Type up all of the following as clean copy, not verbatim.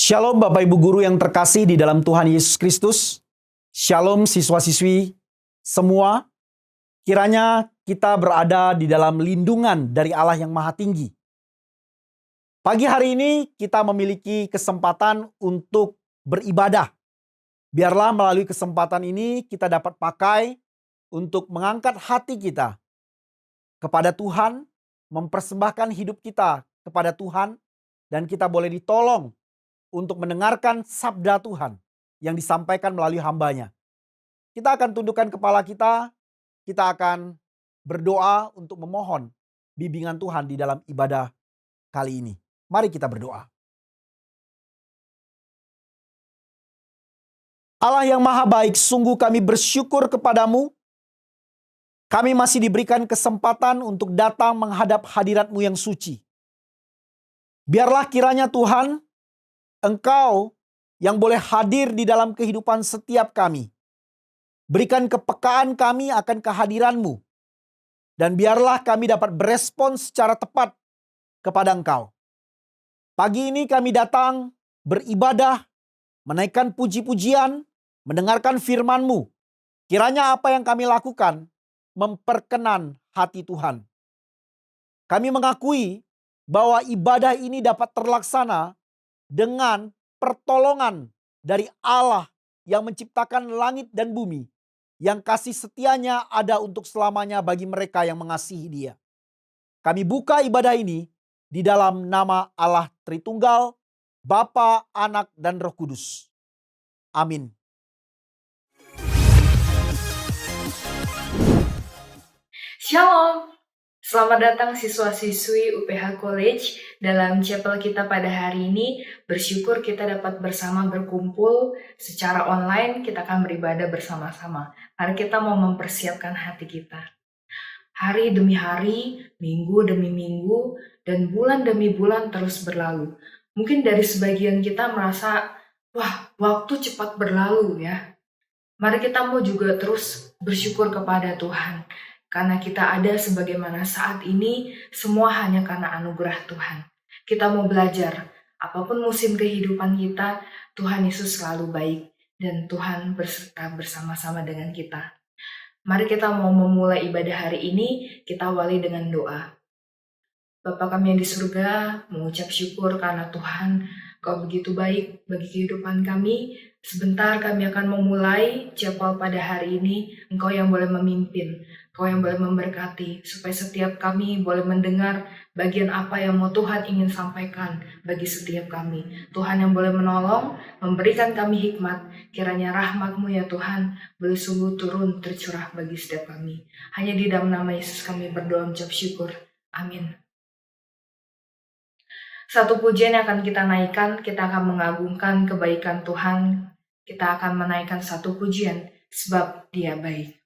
Shalom Bapak Ibu Guru yang terkasih di dalam Tuhan Yesus Kristus. Shalom siswa-siswi semua. Kiranya kita berada di dalam lindungan dari Allah yang Maha Tinggi. Pagi hari ini kita memiliki kesempatan untuk beribadah. Biarlah melalui kesempatan ini kita dapat pakai untuk mengangkat hati kita kepada Tuhan, mempersembahkan hidup kita kepada Tuhan, dan kita boleh ditolong untuk mendengarkan sabda Tuhan yang disampaikan melalui hambanya. Kita akan tundukkan kepala kita akan berdoa untuk memohon bimbingan Tuhan di dalam ibadah kali ini. Mari kita berdoa. Allah yang maha baik, sungguh kami bersyukur kepadamu. Kami masih diberikan kesempatan untuk datang menghadap hadirat-Mu yang suci. Biarlah kiranya Tuhan, Engkau yang boleh hadir di dalam kehidupan setiap kami. Berikan kepekaan kami akan kehadiran-Mu. Dan biarlah kami dapat berespons secara tepat kepada Engkau. Pagi ini kami datang beribadah, menaikkan puji-pujian, mendengarkan firman-Mu. Kiranya apa yang kami lakukan memperkenan hati Tuhan. Kami mengakui bahwa ibadah ini dapat terlaksana dengan pertolongan dari Allah yang menciptakan langit dan bumi, yang kasih setianya ada untuk selamanya bagi mereka yang mengasihi Dia. Kami buka ibadah ini di dalam nama Allah Tritunggal, Bapa, Anak, dan Roh Kudus. Amin. Shalom, selamat datang siswa-siswi UPH College. Dalam chapel kita pada hari ini, bersyukur kita dapat bersama berkumpul secara online. Kita akan beribadah bersama-sama. Mari kita mau mempersiapkan hati kita. Hari demi hari, minggu demi minggu, dan bulan demi bulan terus berlalu. Mungkin dari sebagian kita merasa, wah, waktu cepat berlalu ya. Mari kita mau juga terus bersyukur kepada Tuhan. Karena kita ada sebagaimana saat ini, semua hanya karena anugerah Tuhan. Kita mau belajar, apapun musim kehidupan kita, Tuhan Yesus selalu baik. Dan Tuhan berserta bersama-sama dengan kita. Mari kita mau memulai ibadah hari ini, kita awali dengan doa. Bapa kami yang di surga, mengucap syukur karena Tuhan, Kau begitu baik bagi kehidupan kami. Sebentar kami akan memulai chapel pada hari ini. Engkau yang boleh memimpin, Kau yang boleh memberkati, supaya setiap kami boleh mendengar bagian apa yang mau Tuhan ingin sampaikan bagi setiap kami. Tuhan yang boleh menolong, memberikan kami hikmat. Kiranya rahmat-Mu ya Tuhan, boleh sungguh turun tercurah bagi setiap kami. Hanya di dalam nama Yesus kami berdoa mengucap syukur. Amin. Satu pujian yang akan kita naikkan, kita akan mengagungkan kebaikan Tuhan. Kita akan menaikkan satu pujian, sebab Dia baik.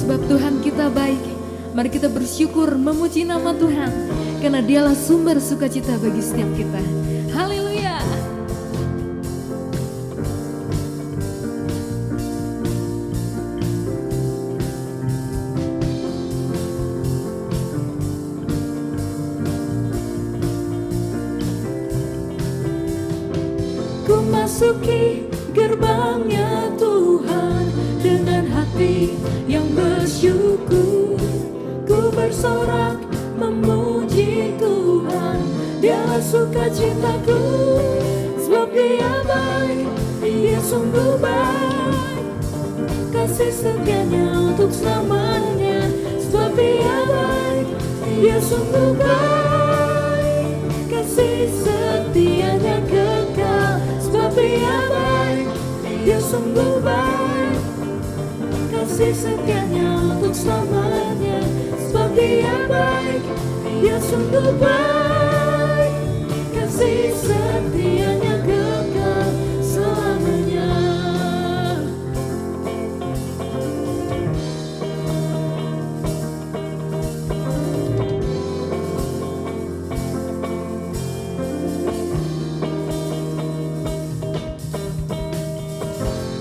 Sebab Tuhan kita baik, mari kita bersyukur memuji nama Tuhan, karena Dialah sumber sukacita bagi setiap kita. Haleluya. Ku masuki gerbangnya Tuhan dengan hati yang bersyukur. Ku bersorak memuji Tuhan, Dialah sukacitaku. Sebab Dia baik, Dia sungguh baik, kasih setianya untuk selamanya. Sebab Dia baik, Dia sungguh baik, kasih setianya kekal. Sebab Dia baik, Dia sungguh baik, kasih setianya untuk selamanya. Sebab Dia baik, Dia sungguh baik, kasih setianya kekal selamanya.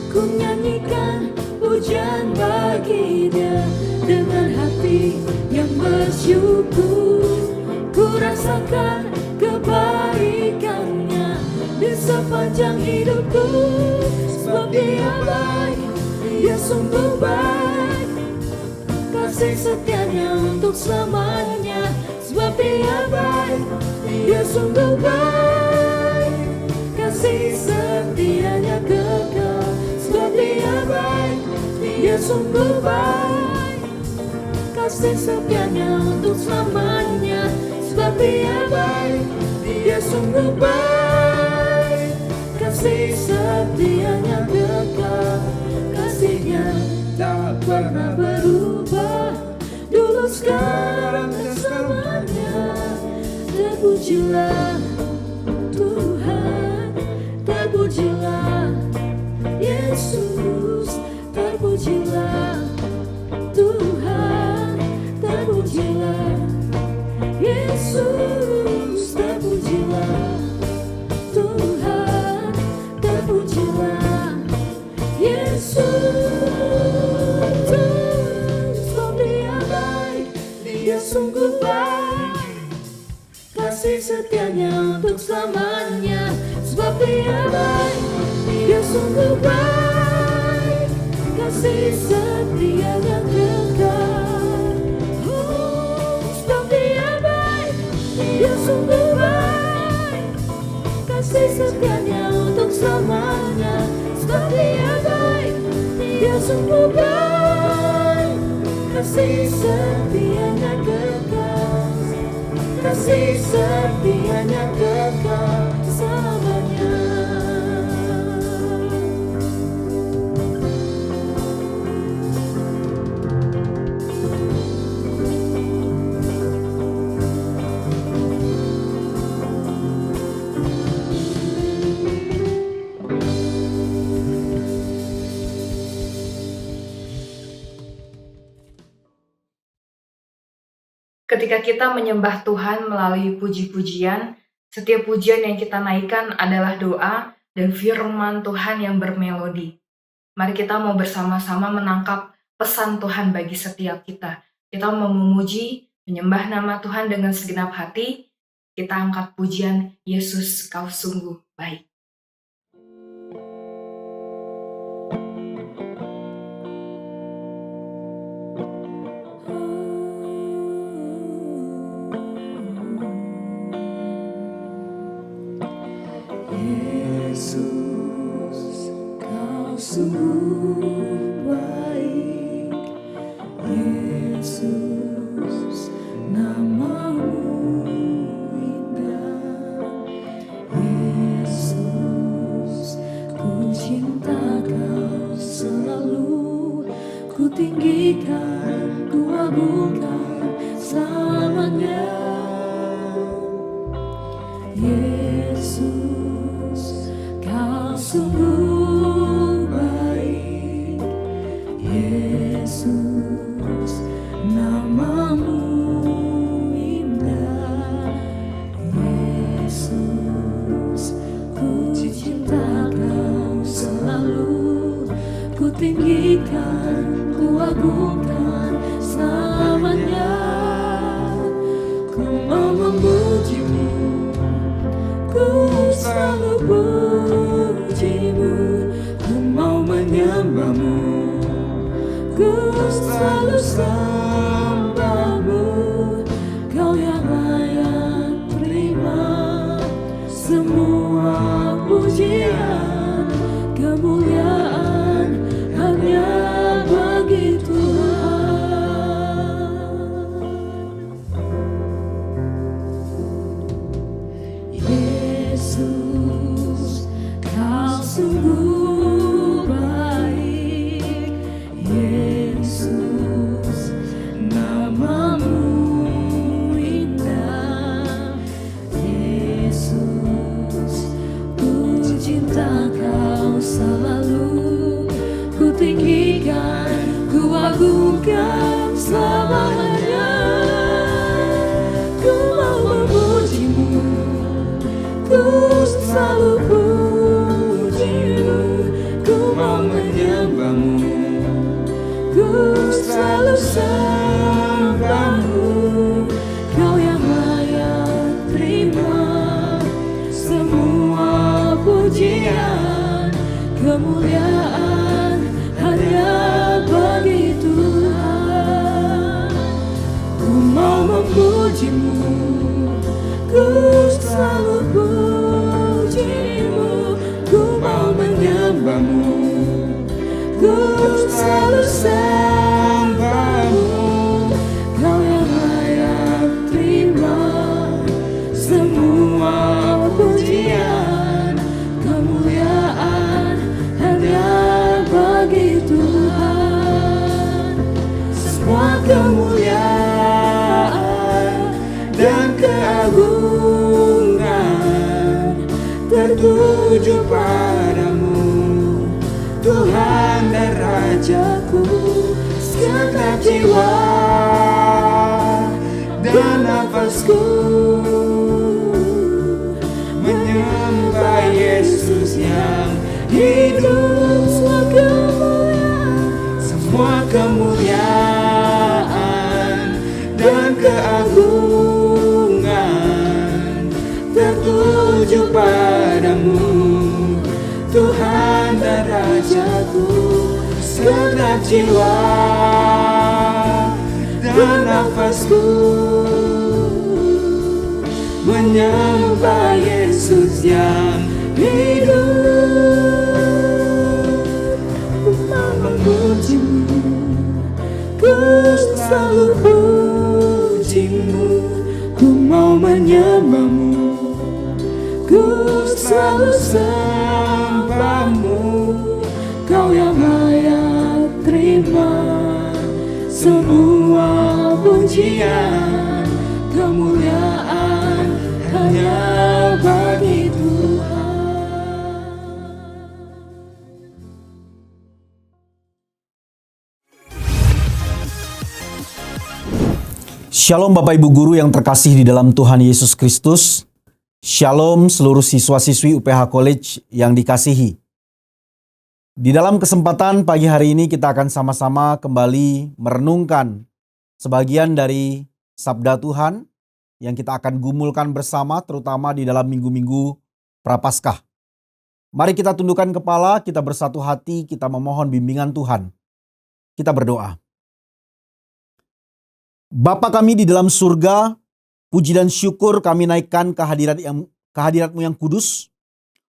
Ku nyanyikan pujian bagi Dia. Dengan hati yang bersyukur, ku rasakan kebaikannya di sepanjang hidupku. Sebab Dia baik, Dia sungguh baik, kasih setianya untuk selamanya. Sebab Dia baik, Dia sungguh baik, kasih setianya kekal. Sebab Dia baik, Dia sungguh baik, kasih setianya untuk selamanya. Sebab Dia baik, Dia sungguh baik, kasih setianya kekal. Kasihnya tak pernah berubah, dulu sekarang dan selamanya. Terpujilah Tuhan, terpujilah Yesus, terpujilah Tuhan, terpujilah Yesus, terpujilah Tuhan, terpujilah Yesus. Sebab Dia baik, Dia sungguh baik, kasih setianya untuk selamanya. Sebab Dia baik, Dia sungguh baik, kasih setianya kekal. Sebab Dia baik, Dia sungguh baik, kasih setianya untuk selamanya. Sebab Dia baik, Dia sungguh baik, kasih setianya kekal. Kasih setianya kekal selamanya. Ketika kita menyembah Tuhan melalui puji-pujian, setiap pujian yang kita naikkan adalah doa dan firman Tuhan yang bermelodi. Mari kita mau bersama-sama menangkap pesan Tuhan bagi setiap kita. Kita mau memuji, menyembah nama Tuhan dengan segenap hati. Kita angkat pujian, Yesus kau sungguh baik. Yesus, kau sungguh baik. Yesus, namamu indah. Yesus, ku cinta kau selalu, ku tinggikan, ku agungkan selamanya. Yesus, kau sungguh baik. Yesus, namamu indah. Yesus, ku cinta kau selalu, ku tinggikan, ku agungkan selamanya. Ku mau memujimu, ku selalu pujimu, ku mau menyembahmu, ku selalu sembahmu. Kau yang layak terima semua pujian, kemuliaan hanya bagi Tuhan. Yesus, kau sungguh baik. Yesus, namamu indah. Yesus, ku cinta kau selalu, ku tinggikan, ku agungkan selamanya. Ku mau memujimu, ku selalu pujimu, ku mau menyembahmu, sembahmu, Kau yang layak terima semua pujian, kemuliaan hanya bagi Tuhan. Ku mau memujimu, ku selalu pujimu, ku mau menyembahmu, ku selalu sembahmu. Kau yang layak terima semua pujian, kemuliaan hanya bagi Tuhan. Semua kemuliaan dan keagungan tertuju padamu, Tuhan dan Rajaku. Segenap jiwa dan nafasku menyembah Yesus yang hidup. Semua kemuliaan dan keagungan tertuju padamu, Tuhan dan Rajaku. Segenap jiwa dan nafasku menyembah Yesus yang hidup. Ku mau memujimu, ku selalu pujimu, ku mau menyembahmu, ku selalu sembahmu. Kau yang layak terima semua pujian, kemuliaan hanya bagi Tuhan. Shalom Bapak Ibu Guru yang terkasih di dalam Tuhan Yesus Kristus. Shalom seluruh siswa-siswi UPH College yang dikasihi. Di dalam kesempatan pagi hari ini kita akan sama-sama kembali merenungkan sebagian dari Sabda Tuhan yang kita akan gumulkan bersama, terutama di dalam minggu-minggu Prapaskah. Mari kita tundukkan kepala, kita bersatu hati, kita memohon bimbingan Tuhan. Kita berdoa. Bapa kami di dalam surga, puji dan syukur kami naikkan kehadirat-Mu yang kudus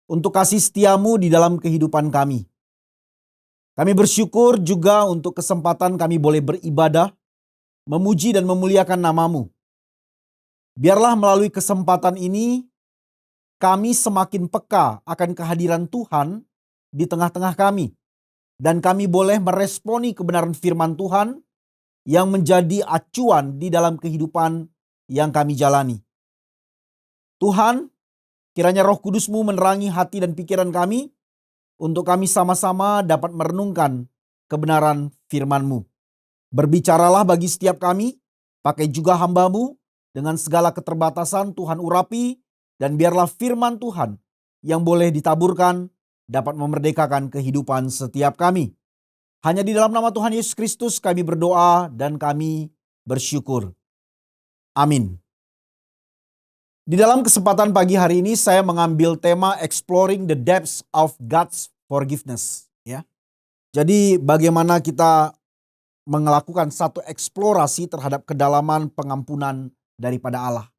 untuk kasih setia-Mu di dalam kehidupan kami. Kami bersyukur juga untuk kesempatan kami boleh beribadah, memuji dan memuliakan nama-Mu. Biarlah melalui kesempatan ini, kami semakin peka akan kehadiran Tuhan di tengah-tengah kami. Dan kami boleh meresponi kebenaran firman Tuhan yang menjadi acuan di dalam kehidupan yang kami jalani. Tuhan, kiranya Roh Kudus-Mu menerangi hati dan pikiran kami, untuk kami sama-sama dapat merenungkan kebenaran firman-Mu. Berbicaralah bagi setiap kami, pakai juga hamba-Mu, dengan segala keterbatasan Tuhan urapi, dan biarlah firman Tuhan yang boleh ditaburkan dapat memerdekakan kehidupan setiap kami. Hanya di dalam nama Tuhan Yesus Kristus kami berdoa dan kami bersyukur. Amin. Di dalam kesempatan pagi hari ini saya mengambil tema Exploring the Depths of God's Forgiveness. Ya. Jadi bagaimana kita melakukan satu eksplorasi terhadap kedalaman pengampunan daripada Allah.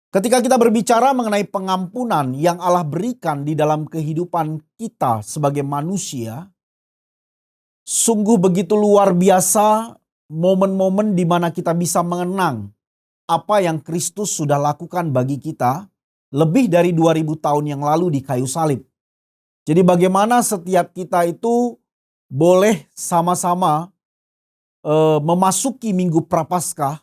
Ketika kita berbicara mengenai pengampunan yang Allah berikan di dalam kehidupan kita sebagai manusia, sungguh begitu luar biasa momen-momen di mana kita bisa mengenang apa yang Kristus sudah lakukan bagi kita lebih dari 2000 tahun yang lalu di kayu salib. Jadi bagaimana setiap kita itu boleh sama-sama memasuki Minggu Prapaskah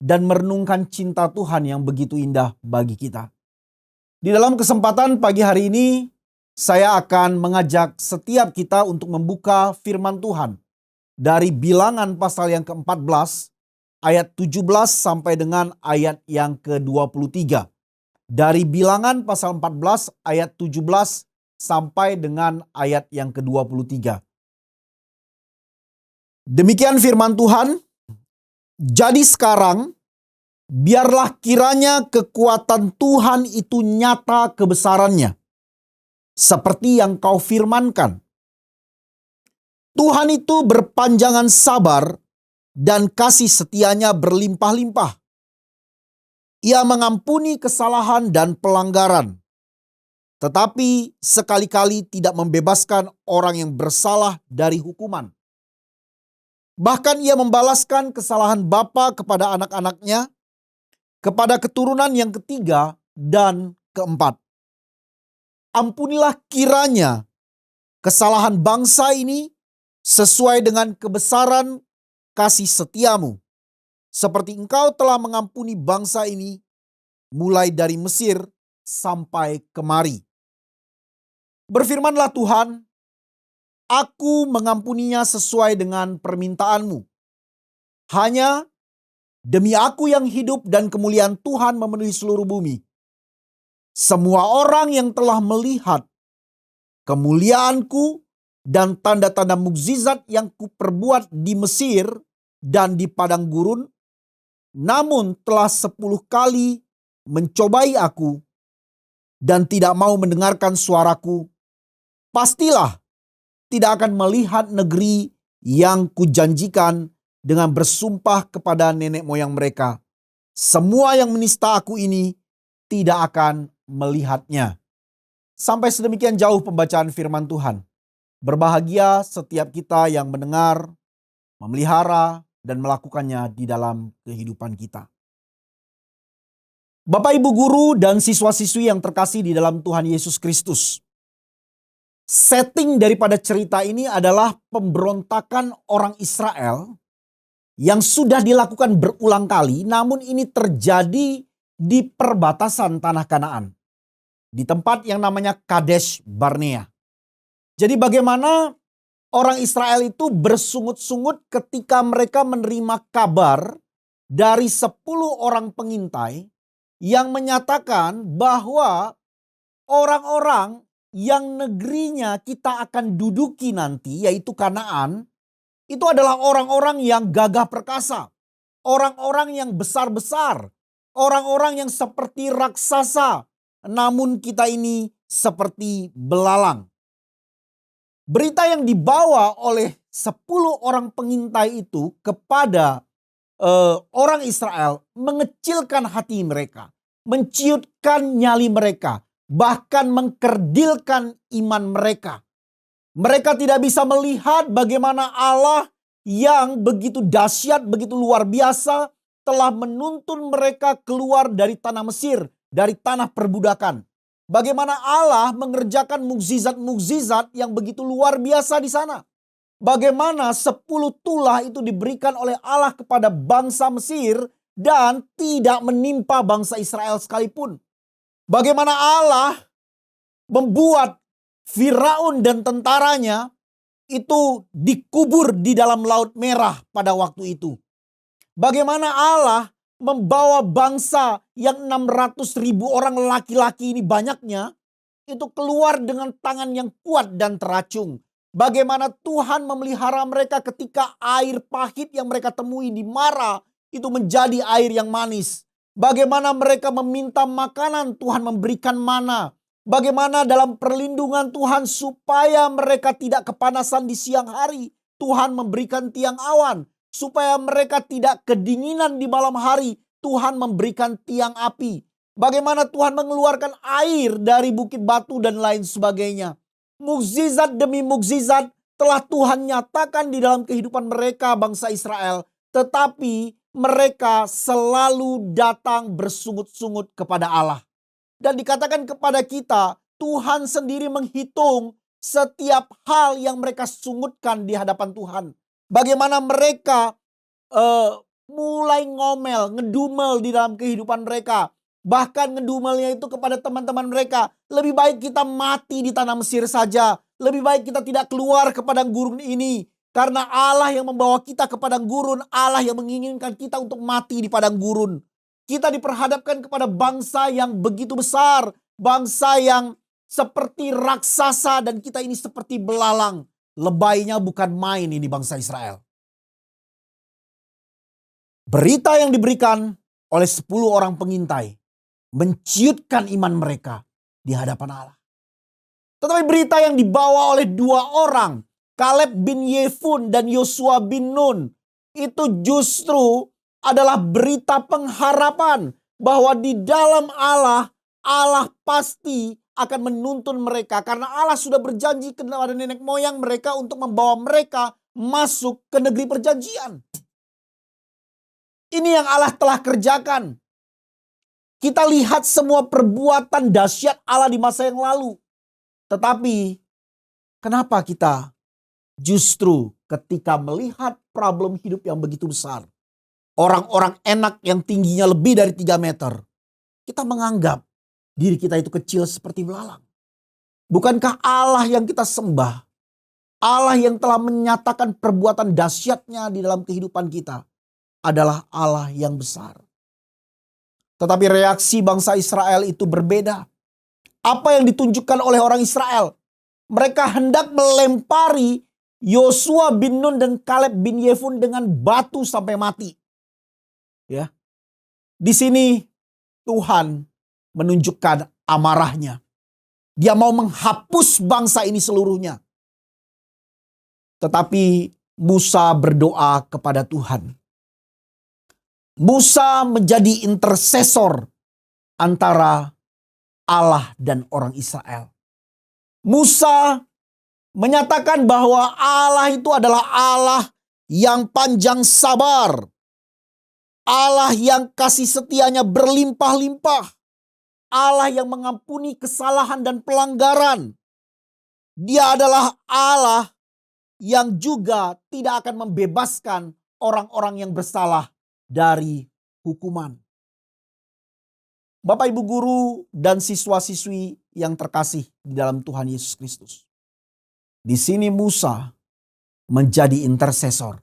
dan merenungkan cinta Tuhan yang begitu indah bagi kita. Di dalam kesempatan pagi hari ini, saya akan mengajak setiap kita untuk membuka firman Tuhan dari Bilangan pasal yang ke-14 ayat 17 sampai dengan ayat yang ke-23. Dari Bilangan pasal 14 ayat 17 sampai dengan ayat yang ke-23. Demikian firman Tuhan. Jadi sekarang, biarlah kiranya kekuatan Tuhan itu nyata kebesarannya, seperti yang kau firmankan. Tuhan itu berpanjangan sabar dan kasih setianya berlimpah-limpah. Ia mengampuni kesalahan dan pelanggaran, tetapi sekali-kali tidak membebaskan orang yang bersalah dari hukuman. Bahkan ia membalaskan kesalahan bapa kepada anak-anaknya, kepada keturunan yang ketiga dan keempat. Ampunilah kiranya kesalahan bangsa ini sesuai dengan kebesaran kasih setiamu, seperti engkau telah mengampuni bangsa ini mulai dari Mesir sampai kemari. Berfirmanlah Tuhan, aku mengampuninya sesuai dengan permintaanmu. Hanya demi aku yang hidup dan kemuliaan Tuhan memenuhi seluruh bumi. Semua orang yang telah melihat kemuliaanku dan tanda-tanda mukjizat yang kuperbuat di Mesir dan di padang gurun, namun telah 10 kali mencobai aku dan tidak mau mendengarkan suaraku, pastilah tidak akan melihat negeri yang kujanjikan dengan bersumpah kepada nenek moyang mereka. Semua yang menista aku ini tidak akan melihatnya. Sampai sedemikian jauh pembacaan firman Tuhan. Berbahagia setiap kita yang mendengar, memelihara, dan melakukannya di dalam kehidupan kita. Bapak, Ibu guru, dan siswa-siswi yang terkasih di dalam Tuhan Yesus Kristus. Setting daripada cerita ini adalah pemberontakan orang Israel yang sudah dilakukan berulang kali, namun ini terjadi di perbatasan tanah Kanaan, di tempat yang namanya Kadesh Barnea. Jadi bagaimana orang Israel itu bersungut-sungut ketika mereka menerima kabar dari 10 orang pengintai yang menyatakan bahwa orang-orang yang negerinya kita akan duduki nanti, yaitu Kanaan, itu adalah orang-orang yang gagah perkasa, orang-orang yang besar-besar, orang-orang yang seperti raksasa, namun kita ini seperti belalang. Berita yang dibawa oleh 10 orang pengintai itu kepada orang Israel mengecilkan hati mereka, menciutkan nyali mereka, bahkan mengkerdilkan iman mereka. Mereka tidak bisa melihat bagaimana Allah yang begitu dahsyat, begitu luar biasa telah menuntun mereka keluar dari tanah Mesir, dari tanah perbudakan. Bagaimana Allah mengerjakan mukjizat-mukjizat yang begitu luar biasa di sana. Bagaimana 10 tulah itu diberikan oleh Allah kepada bangsa Mesir dan tidak menimpa bangsa Israel sekalipun. Bagaimana Allah membuat Firaun dan tentaranya itu dikubur di dalam Laut Merah pada waktu itu. Bagaimana Allah membawa bangsa yang 600.000 orang laki-laki ini banyaknya itu keluar dengan tangan yang kuat dan teracung. Bagaimana Tuhan memelihara mereka ketika air pahit yang mereka temui di Mara itu menjadi air yang manis. Bagaimana mereka meminta makanan, Tuhan memberikan mana. Bagaimana dalam perlindungan Tuhan supaya mereka tidak kepanasan di siang hari, Tuhan memberikan tiang awan. Supaya mereka tidak kedinginan di malam hari, Tuhan memberikan tiang api. Bagaimana Tuhan mengeluarkan air dari bukit batu dan lain sebagainya. Mukjizat demi mukjizat telah Tuhan nyatakan di dalam kehidupan mereka bangsa Israel. Tetapi mereka selalu datang bersungut-sungut kepada Allah. Dan dikatakan kepada kita, Tuhan sendiri menghitung setiap hal yang mereka sungutkan di hadapan Tuhan. Bagaimana mereka mulai ngomel, ngedumel di dalam kehidupan mereka. Bahkan ngedumelnya itu kepada teman-teman mereka. Lebih baik kita mati di tanah Mesir saja. Lebih baik kita tidak keluar ke padang gurun ini. Karena Allah yang membawa kita ke padang gurun. Allah yang menginginkan kita untuk mati di padang gurun. Kita diperhadapkan kepada bangsa yang begitu besar. Bangsa yang seperti raksasa dan kita ini seperti belalang. Lebaynya bukan main ini bangsa Israel. Berita yang diberikan oleh 10 orang pengintai menciutkan iman mereka di hadapan Allah. Tetapi berita yang dibawa oleh 2 orang, Kaleb bin Yefun dan Yosua bin Nun, itu justru adalah berita pengharapan bahwa di dalam Allah, Allah pasti akan menuntun mereka. Karena Allah sudah berjanji kepada nenek moyang mereka untuk membawa mereka masuk ke negeri perjanjian. Ini yang Allah telah kerjakan. Kita lihat semua perbuatan dahsyat Allah di masa yang lalu. Tetapi kenapa kita justru ketika melihat problem hidup yang begitu besar, orang-orang enak yang tingginya lebih dari 3 meter, kita menganggap diri kita itu kecil seperti belalang? Bukankah Allah yang kita sembah, Allah yang telah menyatakan perbuatan dahsyatnya di dalam kehidupan kita, adalah Allah yang besar? Tetapi reaksi bangsa Israel itu berbeda. Apa yang ditunjukkan oleh orang Israel? Mereka hendak melempari Yosua bin Nun dan Kaleb bin Yefun dengan batu sampai mati. Ya. Di sini Tuhan menunjukkan amarahnya. Dia mau menghapus bangsa ini seluruhnya. Tetapi Musa berdoa kepada Tuhan. Musa menjadi intercesor antara Allah dan orang Israel. Musa menyatakan bahwa Allah itu adalah Allah yang panjang sabar. Allah yang kasih setianya berlimpah-limpah. Allah yang mengampuni kesalahan dan pelanggaran. Dia adalah Allah yang juga tidak akan membebaskan orang-orang yang bersalah dari hukuman. Bapak, Ibu guru, dan siswa-siswi yang terkasih di dalam Tuhan Yesus Kristus. Di sini Musa menjadi intercesor,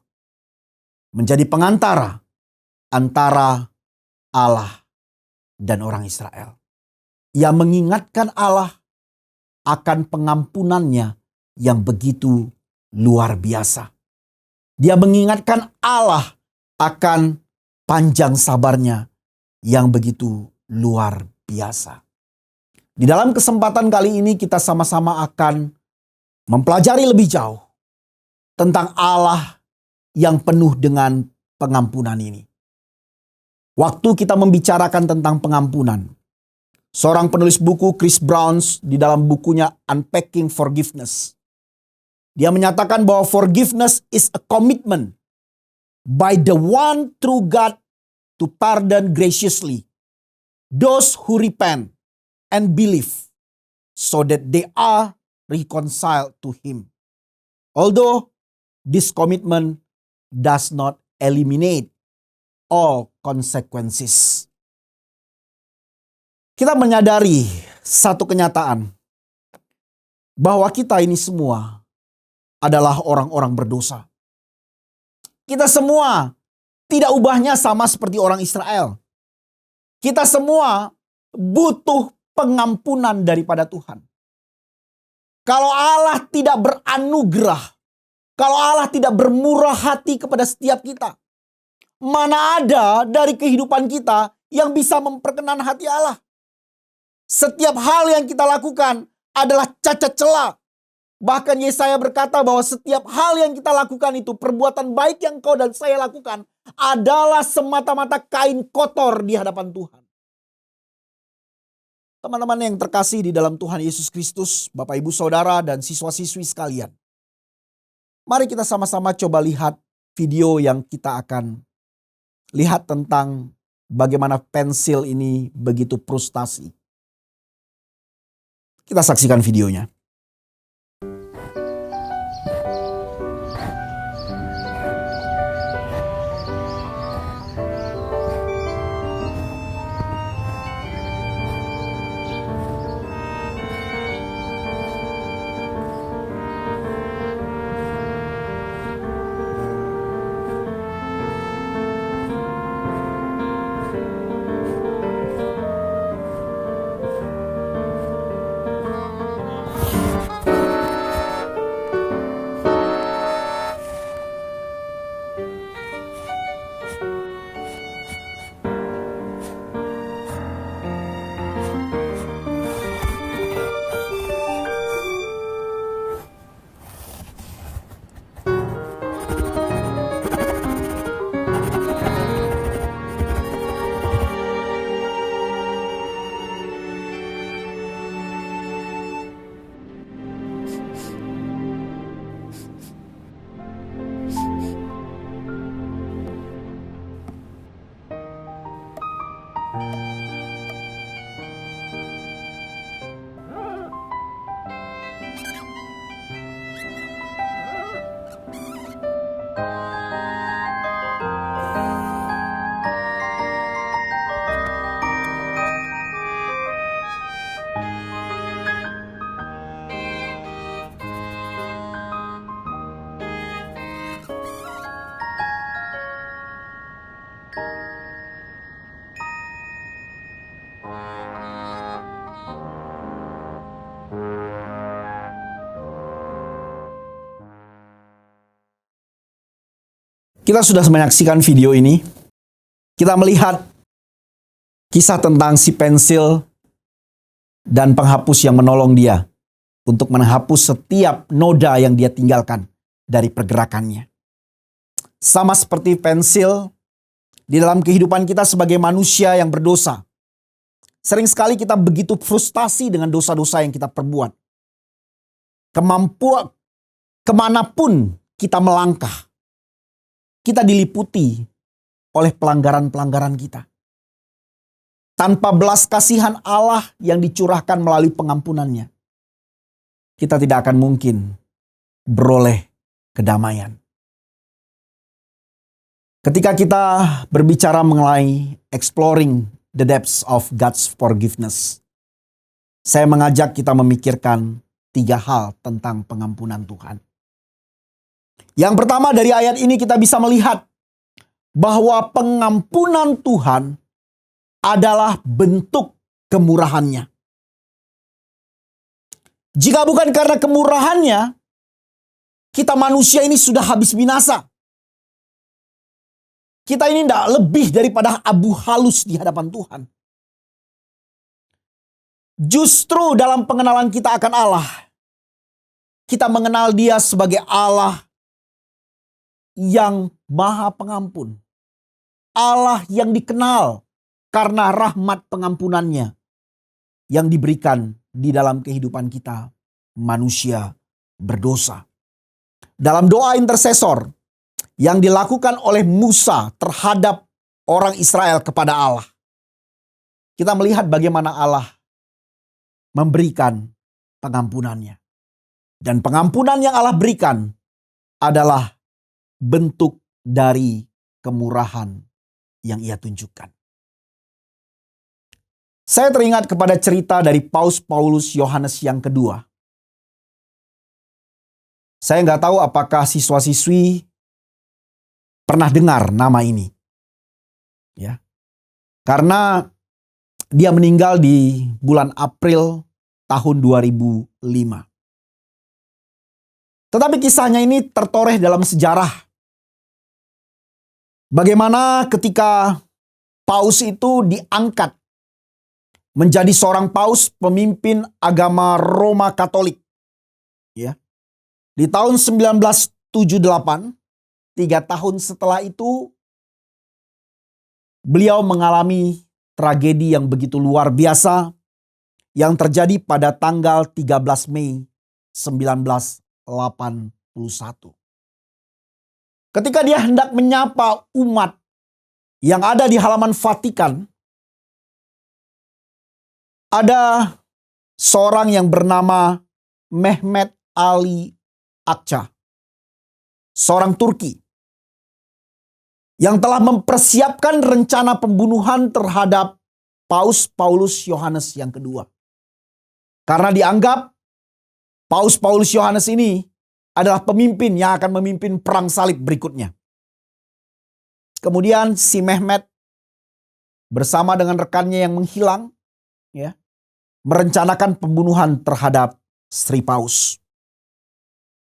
menjadi pengantara antara Allah dan orang Israel. Ia mengingatkan Allah akan pengampunannya yang begitu luar biasa. Dia mengingatkan Allah akan panjang sabarnya yang begitu luar biasa. Di dalam kesempatan kali ini kita sama-sama akan mempelajari lebih jauh tentang Allah yang penuh dengan pengampunan ini. Waktu kita membicarakan tentang pengampunan, seorang penulis buku, Chris Browns, di dalam bukunya Unpacking Forgiveness, dia menyatakan bahwa forgiveness is a commitment by the one true God to pardon graciously those who repent and believe so that they are reconciled to Him. Although this commitment does not eliminate all consequences. Kita menyadari satu kenyataan bahwa kita ini semua adalah orang-orang berdosa. Kita semua tidak ubahnya sama seperti orang Israel. Kita semua butuh pengampunan daripada Tuhan. Kalau Allah tidak beranugerah, kalau Allah tidak bermurah hati kepada setiap kita, mana ada dari kehidupan kita yang bisa memperkenan hati Allah? Setiap hal yang kita lakukan adalah cacat celah. Bahkan Yesaya berkata bahwa setiap hal yang kita lakukan itu, perbuatan baik yang kau dan saya lakukan, adalah semata-mata kain kotor di hadapan Tuhan. Teman-teman yang terkasih di dalam Tuhan Yesus Kristus, Bapak Ibu Saudara dan siswa-siswi sekalian, mari kita sama-sama coba lihat video yang kita akan lihat tentang bagaimana pensil ini begitu frustasi. Kita saksikan videonya. Kita sudah menyaksikan video ini. Kita melihat kisah tentang si pensil dan penghapus yang menolong dia untuk menghapus setiap noda yang dia tinggalkan dari pergerakannya. Sama seperti pensil, di dalam kehidupan kita sebagai manusia yang berdosa, sering sekali kita begitu frustasi dengan dosa-dosa yang kita perbuat. Kemanapun kita melangkah, kita diliputi oleh pelanggaran-pelanggaran kita. Tanpa belas kasihan Allah yang dicurahkan melalui pengampunannya, kita tidak akan mungkin beroleh kedamaian. Ketika kita berbicara mengenai exploring the depths of God's forgiveness, saya mengajak kita memikirkan 3 hal tentang pengampunan Tuhan. Yang pertama, dari ayat ini kita bisa melihat bahwa pengampunan Tuhan adalah bentuk kemurahannya. Jika bukan karena kemurahannya, kita manusia ini sudah habis binasa. Kita ini tidak lebih daripada abu halus di hadapan Tuhan. Justru dalam pengenalan kita akan Allah, kita mengenal Dia sebagai Allah yang Maha Pengampun. Allah yang dikenal karena rahmat pengampunannya yang diberikan di dalam kehidupan kita manusia berdosa. Dalam doa intercesor yang dilakukan oleh Musa terhadap orang Israel kepada Allah, kita melihat bagaimana Allah memberikan pengampunannya. Dan pengampunan yang Allah berikan adalah bentuk dari kemurahan yang Ia tunjukkan. Saya teringat kepada cerita dari Paus Paulus Yohanes yang kedua. Saya nggak tahu apakah siswa-siswi pernah dengar nama ini. Ya. Karena dia meninggal di bulan April tahun 2005. Tetapi kisahnya ini tertoreh dalam sejarah. Bagaimana ketika paus itu diangkat menjadi seorang paus pemimpin agama Roma Katolik. Ya. Di tahun 1978, 3 tahun setelah itu, beliau mengalami tragedi yang begitu luar biasa yang terjadi pada tanggal 13 Mei 1981. Ketika dia hendak menyapa umat yang ada di halaman Vatikan, ada seorang yang bernama Mehmet Ali Akça, seorang Turki, yang telah mempersiapkan rencana pembunuhan terhadap Paus Paulus Yohanes yang kedua. Karena dianggap Paus Paulus Yohanes ini adalah pemimpin yang akan memimpin perang salib berikutnya. Kemudian si Mehmet bersama dengan rekannya yang menghilang, ya, merencanakan pembunuhan terhadap Sri Paus.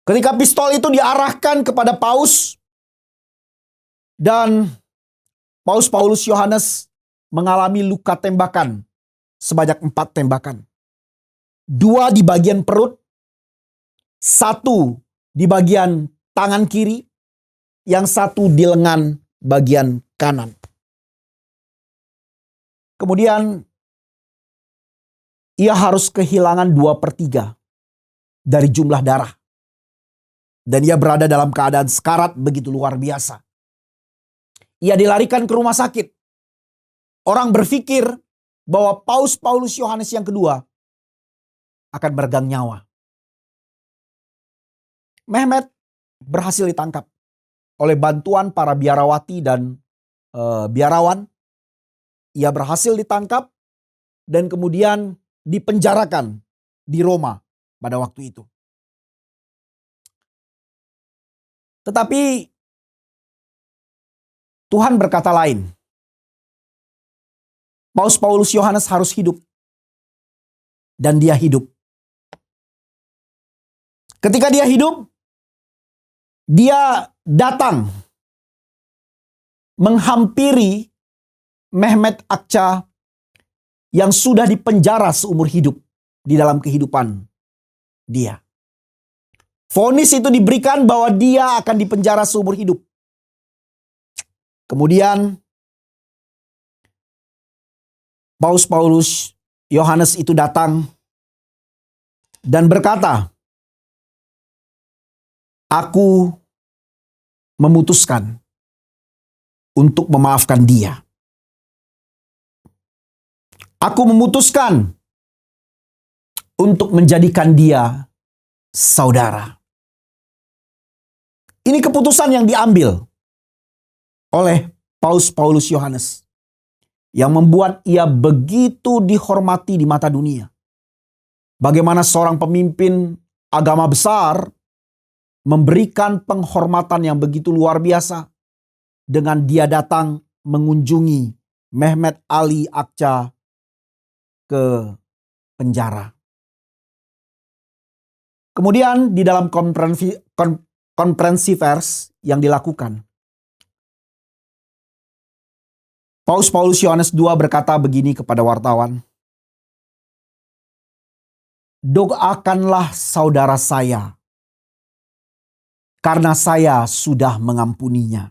Ketika pistol itu diarahkan kepada Paus, dan Paus Paulus Yohanes mengalami luka tembakan sebanyak 4 tembakan. 2 di bagian perut, 1 di bagian tangan kiri, yang 1 di lengan bagian kanan. Kemudian ia harus kehilangan 2/3 dari jumlah darah. Dan ia berada dalam keadaan sekarat begitu luar biasa. Ia dilarikan ke rumah sakit. Orang berpikir bahwa Paus Paulus Yohanes yang kedua akan meregang nyawa. Mehmet berhasil ditangkap. oleh bantuan para biarawati dan biarawan, ia berhasil ditangkap dan kemudian dipenjarakan di Roma pada waktu itu. Tetapi Tuhan berkata lain. Paulus Yohanes harus hidup. Dan dia hidup. Ketika dia hidup, dia datang menghampiri Mehmet Akça yang sudah dipenjara seumur hidup di dalam kehidupan dia. Vonis itu diberikan bahwa dia akan dipenjara seumur hidup. Kemudian Paulus Yohanes itu datang dan berkata, "Aku memutuskan untuk memaafkan dia. Aku memutuskan untuk menjadikan dia saudara." Ini keputusan yang diambil oleh Paulus Yohanes yang membuat ia begitu dihormati di mata dunia. Bagaimana seorang pemimpin agama besar memberikan penghormatan yang begitu luar biasa dengan dia datang mengunjungi Mehmet Ali Akça ke penjara. Kemudian di dalam konferensi pers yang dilakukan, Paulus Yohanes II berkata begini kepada wartawan, "Doakanlah saudara saya, karena saya sudah mengampuninya."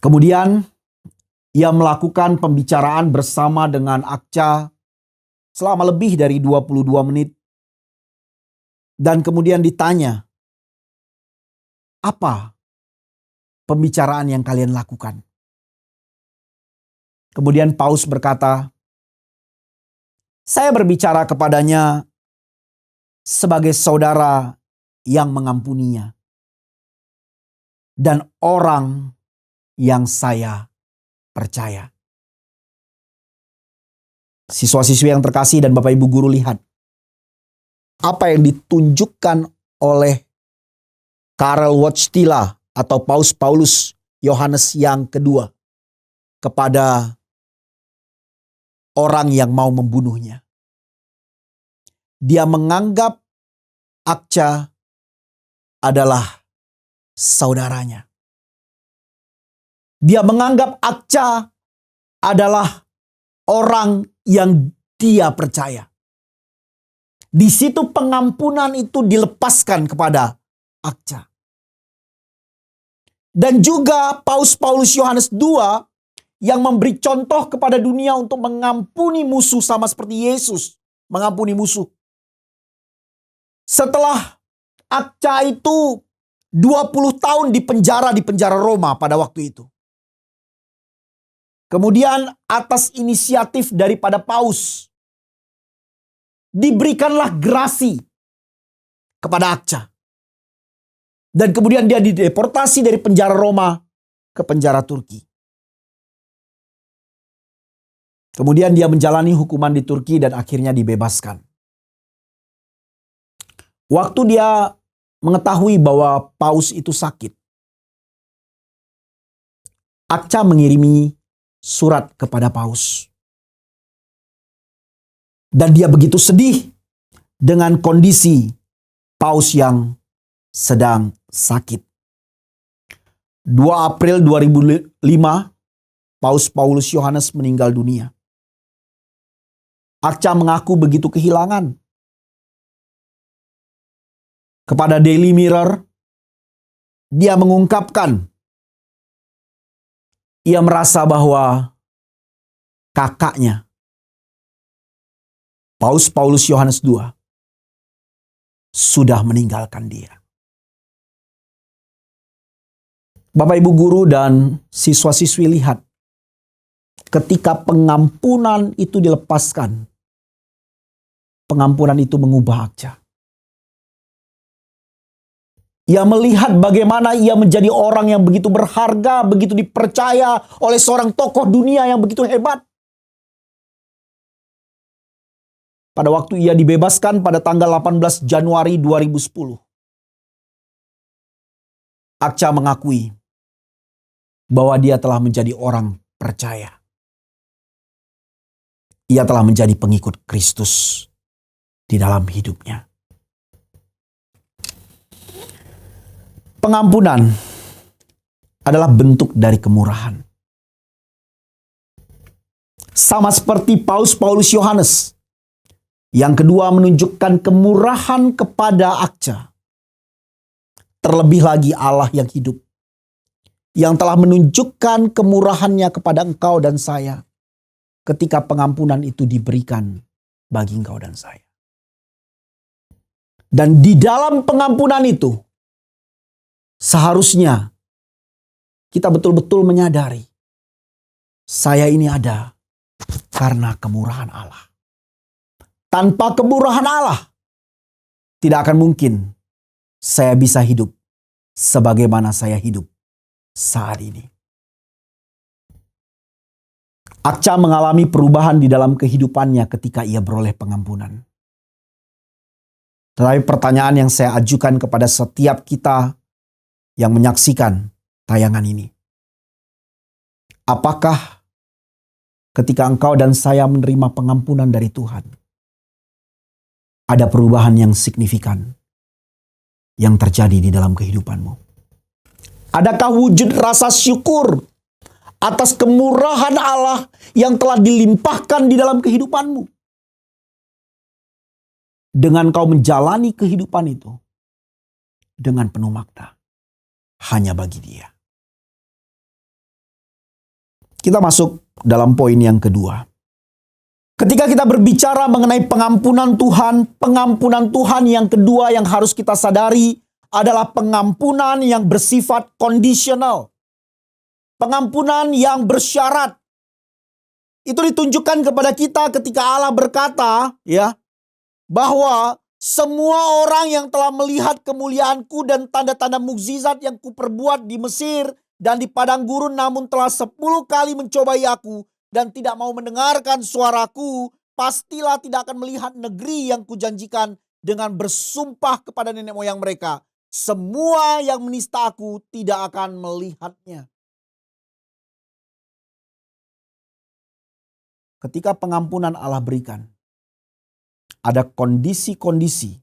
Kemudian ia melakukan pembicaraan bersama dengan Akça selama lebih dari 22 menit. Dan kemudian ditanya, "Apa pembicaraan yang kalian lakukan?" Kemudian Paulus berkata, "Saya berbicara kepadanya sebagai saudara yang mengampuninya dan orang yang saya percaya." Siswa-siswi yang terkasih dan Bapak Ibu guru, lihat apa yang ditunjukkan oleh Karel Wojtyla atau Paulus Yohanes yang kedua kepada orang yang mau membunuhnya. Dia menganggap Akça adalah saudaranya. Dia menganggap Akça adalah orang yang dia percaya. Di situ pengampunan itu dilepaskan kepada Akça. Dan juga Paulus Yohanes II yang memberi contoh kepada dunia untuk mengampuni musuh sama seperti Yesus mengampuni musuh. Setelah Akça itu 20 tahun di penjara Roma pada waktu itu. Kemudian atas inisiatif daripada Paus, diberikanlah grasi kepada Akça. Dan kemudian dia dideportasi dari penjara Roma ke penjara Turki. Kemudian dia menjalani hukuman di Turki dan akhirnya dibebaskan. Waktu dia mengetahui bahwa Paus itu sakit, Akça mengirimi surat kepada Paus. Dan dia begitu sedih dengan kondisi Paus yang sedang sakit. 2 April 2005, Paulus Yohanes meninggal dunia. Akça mengaku begitu kehilangan. Kepada Daily Mirror, dia mengungkapkan ia merasa bahwa kakaknya, Paulus Yohanes II, sudah meninggalkan dia. Bapak Ibu guru dan siswa-siswi, lihat, ketika pengampunan itu dilepaskan, pengampunan itu mengubah Akça. Ia melihat bagaimana ia menjadi orang yang begitu berharga, begitu dipercaya oleh seorang tokoh dunia yang begitu hebat. Pada waktu ia dibebaskan pada tanggal 18 Januari 2010, Akca mengakui bahwa dia telah menjadi orang percaya. Ia telah menjadi pengikut Kristus di dalam hidupnya. Pengampunan adalah bentuk dari kemurahan. Sama seperti Paulus Yohanes. Yang kedua menunjukkan kemurahan kepada Akca. Terlebih lagi Allah yang hidup. Yang telah menunjukkan kemurahannya kepada engkau dan saya. Ketika pengampunan itu diberikan bagi engkau dan saya. Dan di dalam pengampunan itu, seharusnya kita betul-betul menyadari, saya ini ada karena kemurahan Allah. Tanpa kemurahan Allah, tidak akan mungkin saya bisa hidup sebagaimana saya hidup saat ini. Akca mengalami perubahan di dalam kehidupannya ketika ia beroleh pengampunan. Tetapi pertanyaan yang saya ajukan kepada setiap kita yang menyaksikan tayangan ini. Apakah ketika engkau dan saya menerima pengampunan dari Tuhan, ada perubahan yang signifikan yang terjadi di dalam kehidupanmu? Adakah wujud rasa syukur atas kemurahan Allah yang telah dilimpahkan di dalam kehidupanmu? Dengan kau menjalani kehidupan itu dengan penuh makna hanya bagi Dia. Kita masuk dalam poin yang kedua. Ketika kita berbicara mengenai pengampunan Tuhan yang kedua yang harus kita sadari adalah pengampunan yang bersifat kondisional. Pengampunan yang bersyarat. Itu ditunjukkan kepada kita ketika Allah berkata, ya, bahwa semua orang yang telah melihat kemuliaanku dan tanda-tanda mukjizat yang kuperbuat di Mesir dan di padang gurun, namun telah 10 kali mencobai aku dan tidak mau mendengarkan suaraku, pastilah tidak akan melihat negeri yang kujanjikan dengan bersumpah kepada nenek moyang mereka. Semua yang menista aku tidak akan melihatnya. Ketika pengampunan Allah berikan, ada kondisi-kondisi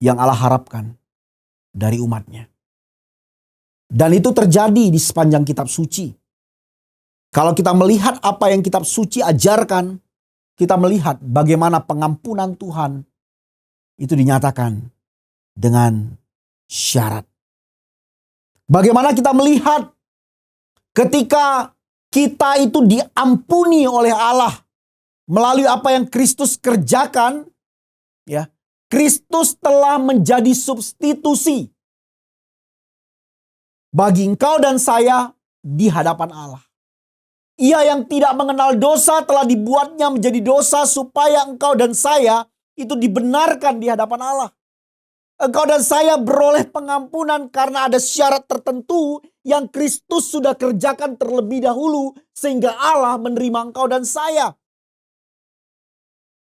yang Allah harapkan dari umatnya. Dan itu terjadi di sepanjang kitab suci. Kalau kita melihat apa yang kitab suci ajarkan, kita melihat bagaimana pengampunan Tuhan itu dinyatakan dengan syarat. Bagaimana kita melihat ketika kita itu diampuni oleh Allah melalui apa yang Kristus kerjakan, ya, Kristus telah menjadi substitusi bagi engkau dan saya di hadapan Allah. Ia yang tidak mengenal dosa telah dibuatnya menjadi dosa supaya engkau dan saya itu dibenarkan di hadapan Allah. Engkau dan saya beroleh pengampunan karena ada syarat tertentu yang Kristus sudah kerjakan terlebih dahulu sehingga Allah menerima engkau dan saya.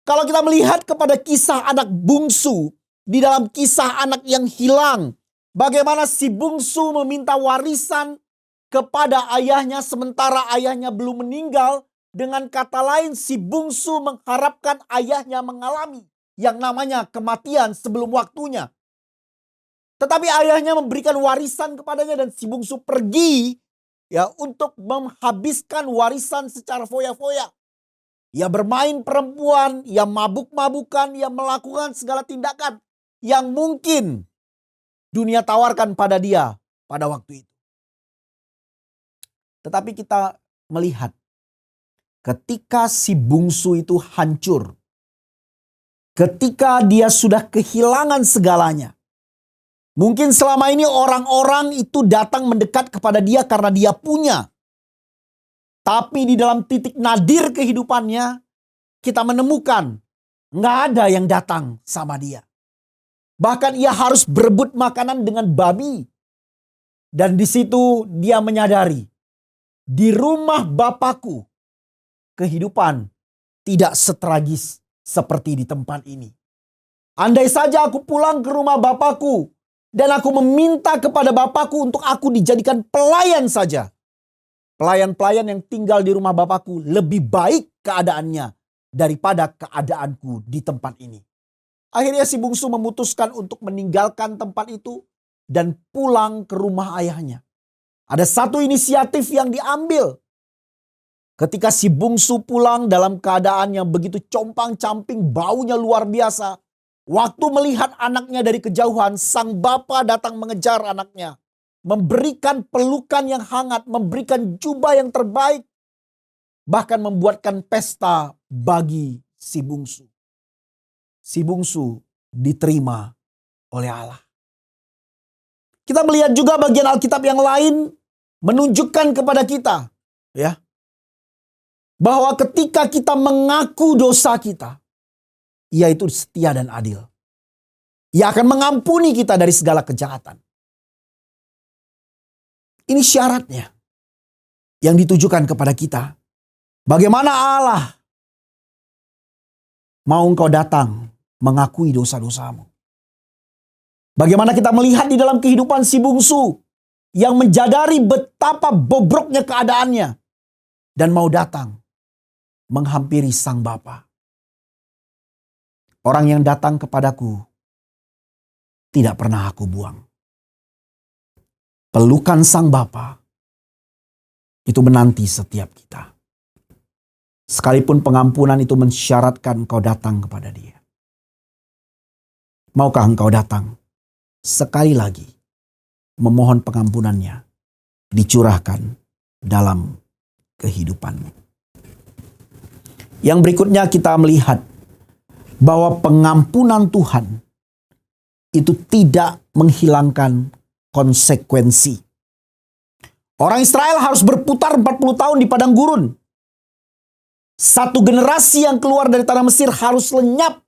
Kalau kita melihat kepada kisah anak bungsu di dalam kisah anak yang hilang, bagaimana si bungsu meminta warisan kepada ayahnya sementara ayahnya belum meninggal. Dengan kata lain, si bungsu mengharapkan ayahnya mengalami yang namanya kematian sebelum waktunya. Tetapi ayahnya memberikan warisan kepadanya dan si bungsu pergi, ya, untuk menghabiskan warisan secara foya-foya. Ia bermain perempuan, ia mabuk-mabukan, ia melakukan segala tindakan yang mungkin dunia tawarkan pada dia pada waktu itu. Tetapi kita melihat ketika si bungsu itu hancur, ketika dia sudah kehilangan segalanya. Mungkin selama ini orang-orang itu datang mendekat kepada dia karena dia punya. Tapi di dalam titik nadir kehidupannya, kita menemukan nggak ada yang datang sama dia. Bahkan ia harus berebut makanan dengan babi. Dan di situ dia menyadari, di rumah Bapakku, kehidupan tidak setragis seperti di tempat ini. Andai saja aku pulang ke rumah Bapakku, dan aku meminta kepada Bapakku untuk aku dijadikan pelayan saja. Pelayan-pelayan yang tinggal di rumah Bapakku lebih baik keadaannya daripada keadaanku di tempat ini. Akhirnya si bungsu memutuskan untuk meninggalkan tempat itu dan pulang ke rumah ayahnya. Ada satu inisiatif yang diambil. Ketika si bungsu pulang dalam keadaan yang begitu compang-camping, baunya luar biasa. Waktu melihat anaknya dari kejauhan, sang bapa datang mengejar anaknya. Memberikan pelukan yang hangat, memberikan jubah yang terbaik. Bahkan membuatkan pesta bagi si bungsu. Si bungsu diterima oleh Allah. Kita melihat juga bagian Alkitab yang lain menunjukkan kepada kita, ya, bahwa ketika kita mengaku dosa kita, Ia itu setia dan adil. Ia akan mengampuni kita dari segala kejahatan. Ini syaratnya yang ditujukan kepada kita. Bagaimana Allah mau engkau datang mengakui dosa-dosamu? Bagaimana kita melihat di dalam kehidupan si bungsu yang menjadari betapa bobroknya keadaannya dan mau datang menghampiri sang bapa. Orang yang datang kepadaku tidak pernah aku buang. Pelukan sang bapa itu menanti setiap kita. Sekalipun pengampunan itu mensyaratkan engkau datang kepada Dia. Maukah engkau datang sekali lagi memohon pengampunannya dicurahkan dalam kehidupanmu? Yang berikutnya kita melihat bahwa pengampunan Tuhan itu tidak menghilangkan konsekuensi. Orang Israel harus berputar 40 tahun di padang gurun. Satu generasi yang keluar dari tanah Mesir harus lenyap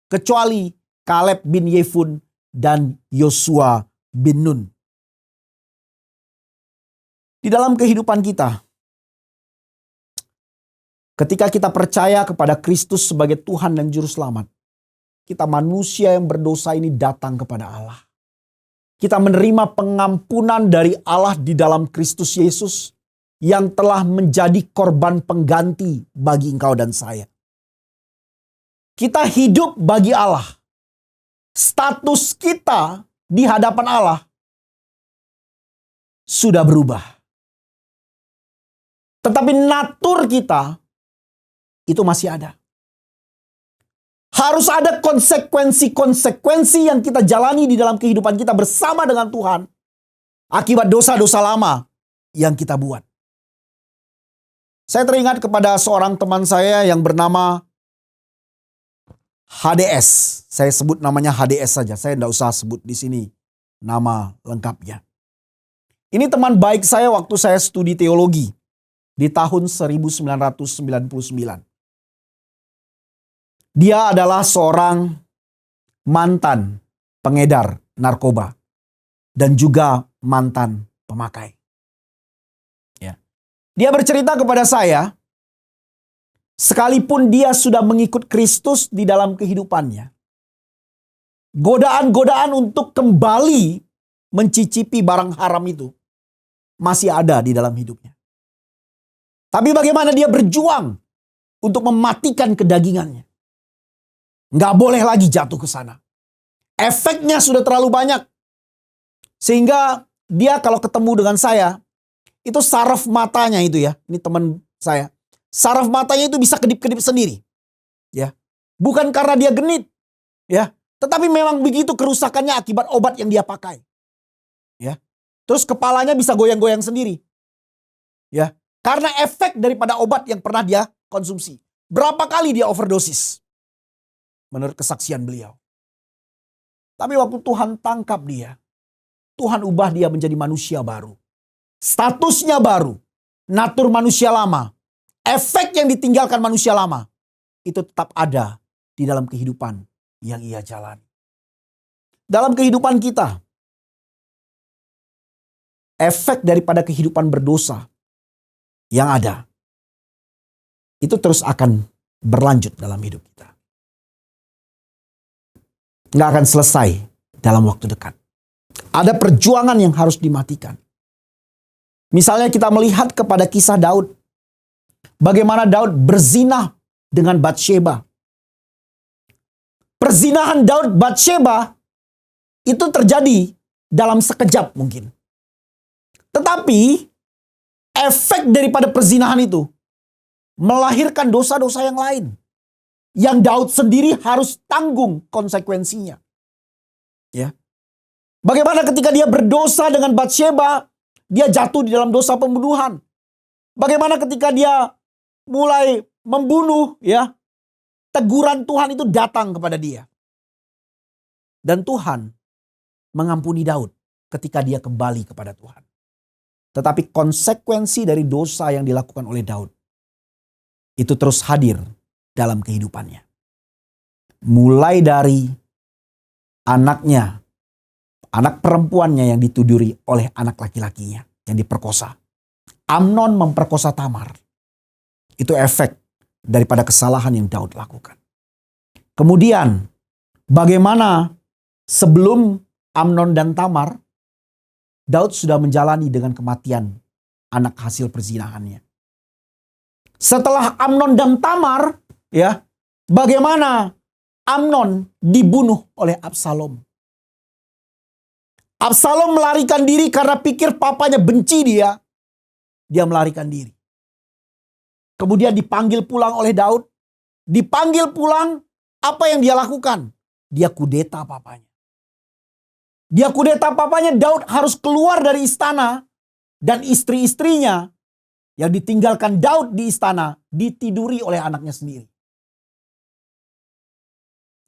kecuali Kaleb bin Yefun dan Yosua bin Nun. Di dalam kehidupan kita, ketika kita percaya kepada Kristus sebagai Tuhan dan Juru Selamat, kita manusia yang berdosa ini datang kepada Allah. Kita menerima pengampunan dari Allah di dalam Kristus Yesus yang telah menjadi korban pengganti bagi engkau dan saya. Kita hidup bagi Allah. Status kita di hadapan Allah sudah berubah. Tetapi natur kita itu masih ada. Harus ada konsekuensi-konsekuensi yang kita jalani di dalam kehidupan kita bersama dengan Tuhan akibat dosa-dosa lama yang kita buat. Saya teringat kepada seorang teman saya yang bernama HDS. Saya sebut namanya HDS saja. Saya tidak usah sebut di sini nama lengkapnya. Ini teman baik saya waktu saya studi teologi di tahun 1999. Dia adalah seorang mantan pengedar narkoba dan juga mantan pemakai. Ya. Dia bercerita kepada saya, sekalipun dia sudah mengikut Kristus di dalam kehidupannya, godaan-godaan untuk kembali mencicipi barang haram itu masih ada di dalam hidupnya. Tapi bagaimana dia berjuang untuk mematikan kedagingannya. Nggak boleh lagi jatuh ke sana. Efeknya sudah terlalu banyak. Sehingga dia kalau ketemu dengan saya, itu saraf matanya itu ya. Ini teman saya. Saraf matanya itu bisa kedip-kedip sendiri. Ya. Bukan karena dia genit. Ya. Tetapi memang begitu kerusakannya akibat obat yang dia pakai. Ya. Terus kepalanya bisa goyang-goyang sendiri. Ya. Karena efek daripada obat yang pernah dia konsumsi. Berapa kali dia overdosis? Menurut kesaksian beliau. Tapi waktu Tuhan tangkap dia, Tuhan ubah dia menjadi manusia baru. Statusnya baru. Natur manusia lama. Efek yang ditinggalkan manusia lama. Itu tetap ada di dalam kehidupan yang ia jalani. dalam kehidupan kita, efek daripada kehidupan berdosa yang ada, itu terus akan berlanjut dalam hidup kita. Nggak akan selesai dalam waktu dekat. Ada perjuangan yang harus dimatikan. Misalnya kita melihat kepada kisah Daud. Bagaimana Daud berzina dengan Batsheba. Perzinahan Daud Batsheba itu terjadi dalam sekejap mungkin. Tetapi efek daripada perzinahan itu melahirkan dosa-dosa yang lain. Yang Daud sendiri harus tanggung konsekuensinya. Ya. Bagaimana ketika dia berdosa dengan Batsheba, dia jatuh di dalam dosa pembunuhan. Bagaimana ketika dia mulai membunuh, ya, teguran Tuhan itu datang kepada dia. Dan Tuhan mengampuni Daud ketika dia kembali kepada Tuhan. Tetapi konsekuensi dari dosa yang dilakukan oleh Daud itu terus hadir dalam kehidupannya. Mulai dari anaknya, anak perempuannya yang dituduri oleh anak laki-lakinya yang diperkosa. Amnon memperkosa Tamar. Itu efek daripada kesalahan yang Daud lakukan. Kemudian bagaimana sebelum Amnon dan Tamar, Daud sudah menjalani dengan kematian anak hasil perzinahannya. Setelah Amnon dan Tamar, ya, bagaimana Amnon dibunuh oleh Absalom. Absalom melarikan diri karena pikir papanya benci dia. Dia melarikan diri. Kemudian dipanggil pulang oleh Daud. Dipanggil pulang, apa yang dia lakukan? Dia kudeta papanya. Dia kudeta papanya, Daud harus keluar dari istana. Dan istri-istrinya yang ditinggalkan Daud di istana ditiduri oleh anaknya sendiri.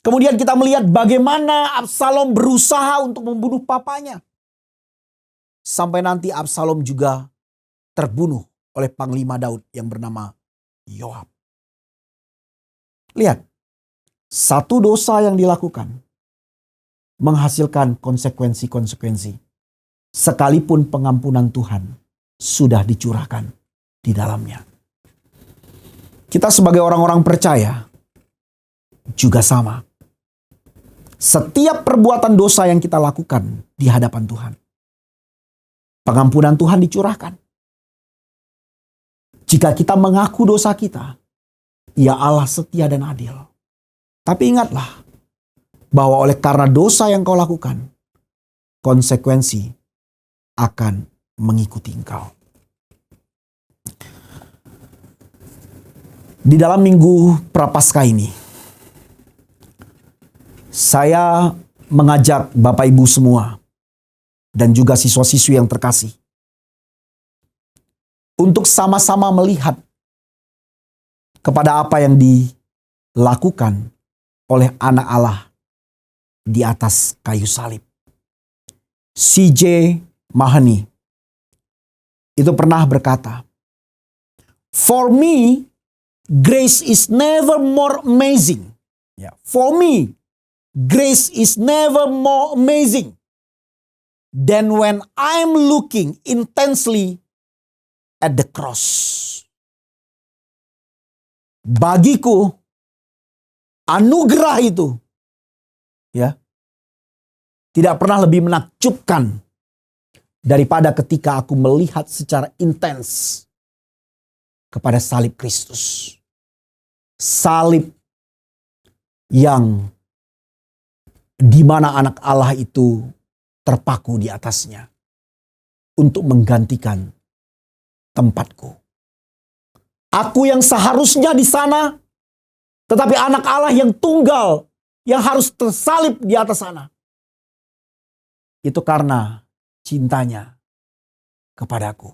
Kemudian kita melihat bagaimana Absalom berusaha untuk membunuh papanya. Sampai nanti Absalom juga terbunuh oleh Panglima Daud yang bernama Yoab. Lihat, satu dosa yang dilakukan menghasilkan konsekuensi-konsekuensi. Sekalipun pengampunan Tuhan sudah dicurahkan di dalamnya. Kita sebagai orang-orang percaya juga sama. Setiap perbuatan dosa yang kita lakukan di hadapan Tuhan, pengampunan Tuhan dicurahkan. Jika kita mengaku dosa kita, Ia Allah setia dan adil. Tapi ingatlah bahwa oleh karena dosa yang kau lakukan, konsekuensi akan mengikuti engkau. Di dalam minggu Prapaskah ini, saya mengajak Bapak Ibu semua dan juga siswa-siswi yang terkasih untuk sama-sama melihat kepada apa yang dilakukan oleh anak Allah di atas kayu salib. C.J. Mahoney itu pernah berkata, "For me, grace is never more amazing." For me, grace is never more amazing than when I'm looking intensely at the cross. Bagiku, anugerah itu tidak pernah lebih menakjubkan daripada ketika aku melihat secara intens kepada salib Kristus. Salib yang di mana anak Allah itu terpaku di atasnya untuk menggantikan tempatku. Aku yang seharusnya di sana, tetapi anak Allah yang tunggal yang harus tersalib di atas sana. Itu karena cintanya kepadaku.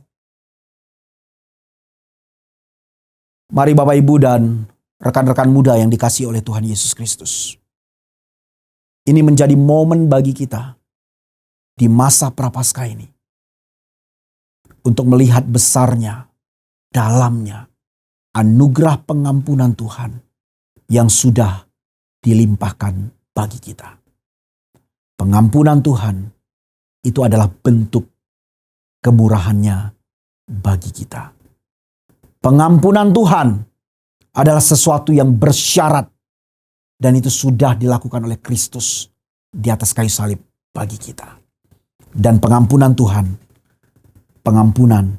Mari Bapak Ibu dan rekan-rekan muda yang dikasihi oleh Tuhan Yesus Kristus. Ini menjadi momen bagi kita di masa Prapaskah ini untuk melihat besarnya, dalamnya anugerah pengampunan Tuhan yang sudah dilimpahkan bagi kita. Pengampunan Tuhan itu adalah bentuk kemurahannya bagi kita. Pengampunan Tuhan adalah sesuatu yang bersyarat dan itu sudah dilakukan oleh Kristus di atas kayu salib bagi kita. Dan pengampunan Tuhan, pengampunan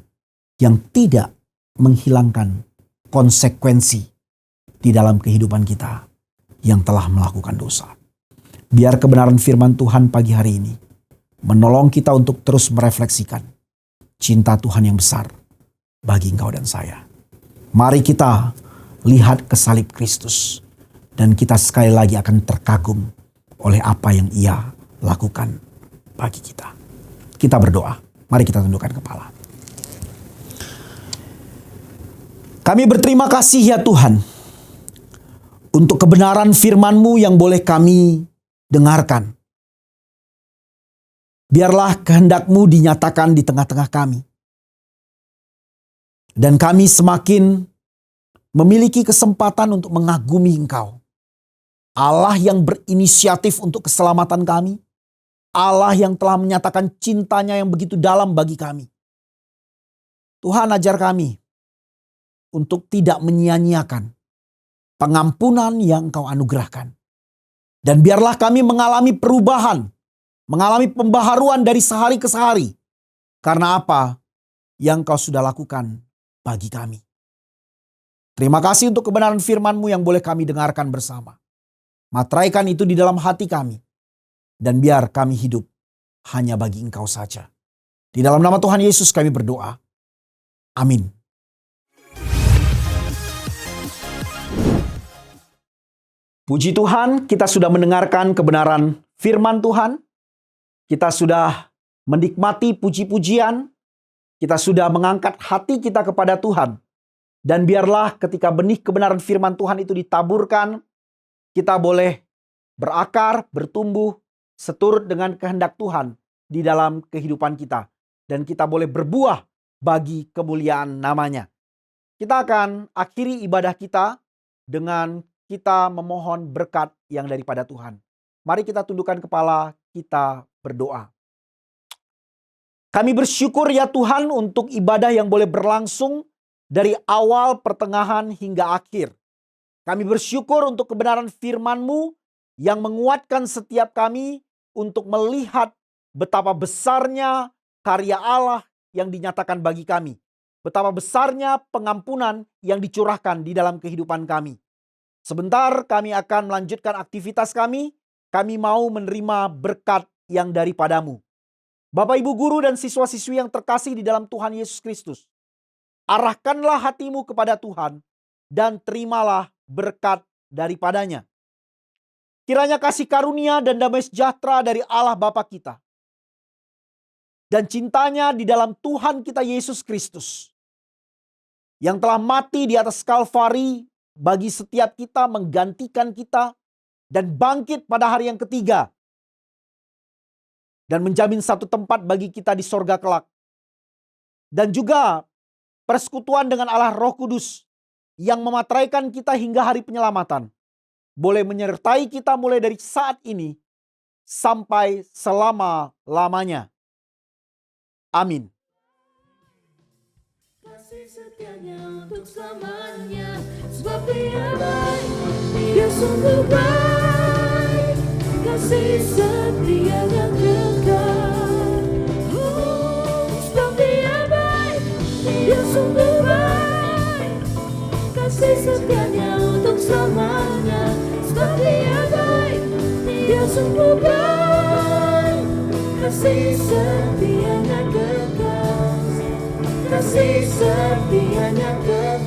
yang tidak menghilangkan konsekuensi di dalam kehidupan kita yang telah melakukan dosa. Biar kebenaran firman Tuhan pagi hari ini menolong kita untuk terus merefleksikan cinta Tuhan yang besar bagi engkau dan saya. Mari kita lihat ke salib Kristus dan kita sekali lagi akan terkagum oleh apa yang Ia lakukan bagi kita. Kita berdoa. Mari kita tundukkan kepala. Kami berterima kasih ya Tuhan untuk kebenaran firman-Mu yang boleh kami dengarkan. Biarlah kehendak-Mu dinyatakan di tengah-tengah kami. Dan kami semakin memiliki kesempatan untuk mengagumi Engkau. Allah yang berinisiatif untuk keselamatan kami. Allah yang telah menyatakan cintanya yang begitu dalam bagi kami. Tuhan ajar kami untuk tidak menyia-nyiakan pengampunan yang Engkau anugerahkan. Dan biarlah kami mengalami perubahan, mengalami pembaharuan dari sehari ke sehari. Karena apa yang Engkau sudah lakukan bagi kami. Terima kasih untuk kebenaran firman-Mu yang boleh kami dengarkan bersama. Materaikan itu di dalam hati kami. Dan biar kami hidup hanya bagi Engkau saja. Di dalam nama Tuhan Yesus kami berdoa. Amin. Puji Tuhan, kita sudah mendengarkan kebenaran firman Tuhan. Kita sudah menikmati puji-pujian. Kita sudah mengangkat hati kita kepada Tuhan. Dan biarlah ketika benih kebenaran firman Tuhan itu ditaburkan, kita boleh berakar, bertumbuh, seturut dengan kehendak Tuhan di dalam kehidupan kita. Dan kita boleh berbuah bagi kemuliaan namanya. Kita akan akhiri ibadah kita dengan kita memohon berkat yang daripada Tuhan. Mari kita tundukkan kepala, kita berdoa. Kami bersyukur ya Tuhan untuk ibadah yang boleh berlangsung dari awal, pertengahan hingga akhir. Kami bersyukur untuk kebenaran firman-Mu yang menguatkan setiap kami untuk melihat betapa besarnya karya Allah yang dinyatakan bagi kami. Betapa besarnya pengampunan yang dicurahkan di dalam kehidupan kami. Sebentar kami akan melanjutkan aktivitas kami. Kami mau menerima berkat yang daripada-Mu. Bapak, Ibu, Guru, dan siswa-siswi yang terkasih di dalam Tuhan Yesus Kristus. Arahkanlah hatimu kepada Tuhan dan terimalah berkat daripadanya. Kiranya kasih karunia dan damai sejahtera dari Allah Bapa kita dan cintanya di dalam Tuhan kita Yesus Kristus yang telah mati di atas Kalvari bagi setiap kita, menggantikan kita dan bangkit pada hari yang ketiga dan menjamin satu tempat bagi kita di sorga kelak. Dan juga persekutuan dengan Allah Roh Kudus yang memateraikan kita hingga hari penyelamatan boleh menyertai kita mulai dari saat ini sampai selama-lamanya. Amin. Kasih setianya untuk selamanya, sebab Dia baik, Dia sungguh baik. Kasih setianya kekal. Sebab Dia baik, Dia sungguh baik. Kasih setianya untuk selamanya, sebab Dia baik, Dia sungguh baik. Kasih setianya kekal. Kasih setianya kekal.